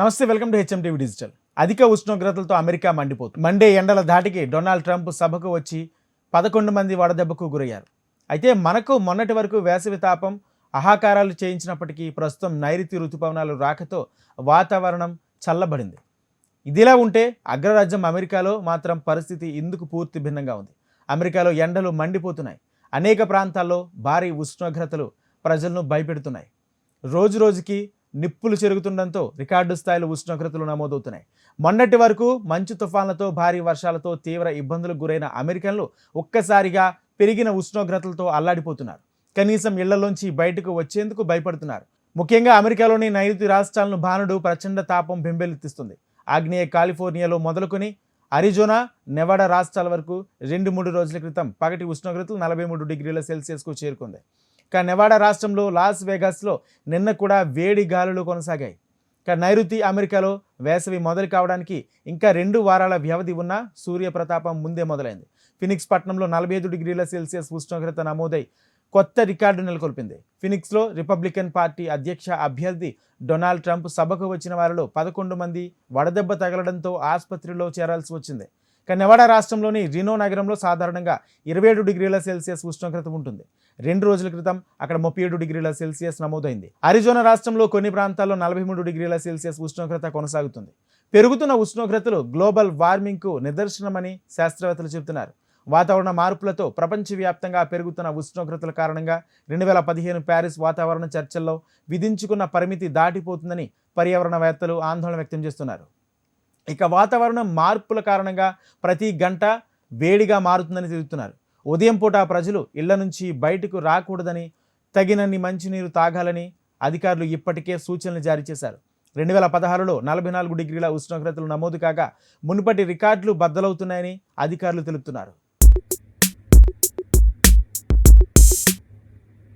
నమస్తే, welcome to HM TV digital. అధిక ఉష్ణోగ్రతలతో America Monday ఎండల ధాటికి డొనాల్డ్ ట్రంప్ సభకు వచ్చి 11 మంది వడదెబ్బకు గురయ్యారు. అయితే మనకు మొన్నటి వరకు వేసవి తాపం ఆహాకారాలు చేయించినప్పటికీ ప్రస్తుతం నైరుతి ఋతుపవనాలు రాకతో వాతావరణం చల్లబడింది. ఇదిలా ఉంటే అగ్రరాజ్యం అమెరికాలో మాత్రం పరిస్థితి ఇందుకు పూర్తి భిన్నంగా ఉంది. అమెరికాలో ఎండలు మండిపోతున్నాయి. అనేక ప్రాంతాల్లో భారీ ఉష్ణోగ్రతలు ప్రజలను భయపెడుతున్నాయి. రోజు రోజుకి నిప్పులు చెరుగుతుండడంతో రికార్డు స్థాయిలో ఉష్ణోగ్రతలు నమోదవుతున్నాయి. మొన్నటి వరకు మంచు తుఫాన్లతో భారీ వర్షాలతో తీవ్ర ఇబ్బందులకు గురైన అమెరికన్లు ఒక్కసారిగా పెరిగిన ఉష్ణోగ్రతలతో అల్లాడిపోతున్నారు. కనీసం ఇళ్లలోంచి బయటకు వచ్చేందుకు భయపడుతున్నారు. ముఖ్యంగా అమెరికాలోని నైరుతి రాష్ట్రాలను భానుడు ప్రచండ తాపం బెంబేలెత్తిస్తుంది. ఆగ్నేయ కాలిఫోర్నియాలో మొదలుకొని అరిజోనా, నెవాడా రాష్ట్రాల వరకు 2-3 రోజుల క్రితం పగటి ఉష్ణోగ్రతలు 43 డిగ్రీల సెల్సియస్కు చేరుకుంది. ఇక నెవాడా రాష్ట్రంలో లాస్ వేగాస్లో నిన్న కూడా వేడి గాలులు కొనసాగాయి. ఇక నైరుతి అమెరికాలో వేసవి మొదలు కావడానికి ఇంకా 2 వారాల వ్యవధి ఉన్న సూర్యప్రతాపం ముందే మొదలైంది. ఫినిక్స్ పట్టణంలో 45 డిగ్రీల సెల్సియస్ ఉష్ణోగ్రత నమోదై కొత్త రికార్డు నెలకొల్పింది. ఫినిక్స్లో రిపబ్లికన్ పార్టీ అధ్యక్ష అభ్యర్థి డొనాల్డ్ ట్రంప్ సభకు వచ్చిన వారిలో 11 మంది వడదెబ్బ తగలడంతో ఆసుపత్రిలో చేరాల్సి వచ్చింది. ఇక నెవాడా రాష్ట్రంలోని రినో నగరంలో సాధారణంగా 27 డిగ్రీల సెల్సియస్ ఉష్ణోగ్రత ఉంటుంది. 2 రోజుల క్రితం అక్కడ 37 డిగ్రీల సెల్సియస్ నమోదైంది. అరిజోనా రాష్ట్రంలో కొన్ని ప్రాంతాల్లో 43 డిగ్రీల సెల్సియస్ ఉష్ణోగ్రత కొనసాగుతుంది. పెరుగుతున్న ఉష్ణోగ్రతలు గ్లోబల్ వార్మింగ్కు నిదర్శనమని శాస్త్రవేత్తలు చెబుతున్నారు. వాతావరణ మార్పులతో ప్రపంచవ్యాప్తంగా పెరుగుతున్న ఉష్ణోగ్రతల కారణంగా 2015 ప్యారిస్ వాతావరణ చర్చల్లో విధించుకున్న పరిమితి దాటిపోతుందని పర్యావరణవేత్తలు ఆందోళన వ్యక్తం చేస్తున్నారు. ఇక వాతావరణం మార్పుల కారణంగా ప్రతి గంట వేడిగా మారుతుందని తెలుపుతున్నారు. ఉదయం పూట ప్రజలు ఇళ్ల నుంచి బయటకు రాకూడదని, తగినన్ని మంచినీరు తాగాలని అధికారులు ఇప్పటికే సూచనలు జారీ చేశారు. 2016లో 44 డిగ్రీల ఉష్ణోగ్రతలు నమోదు కాగా మునుపటి రికార్డులు బద్దలవుతున్నాయని అధికారులు తెలుపుతున్నారు.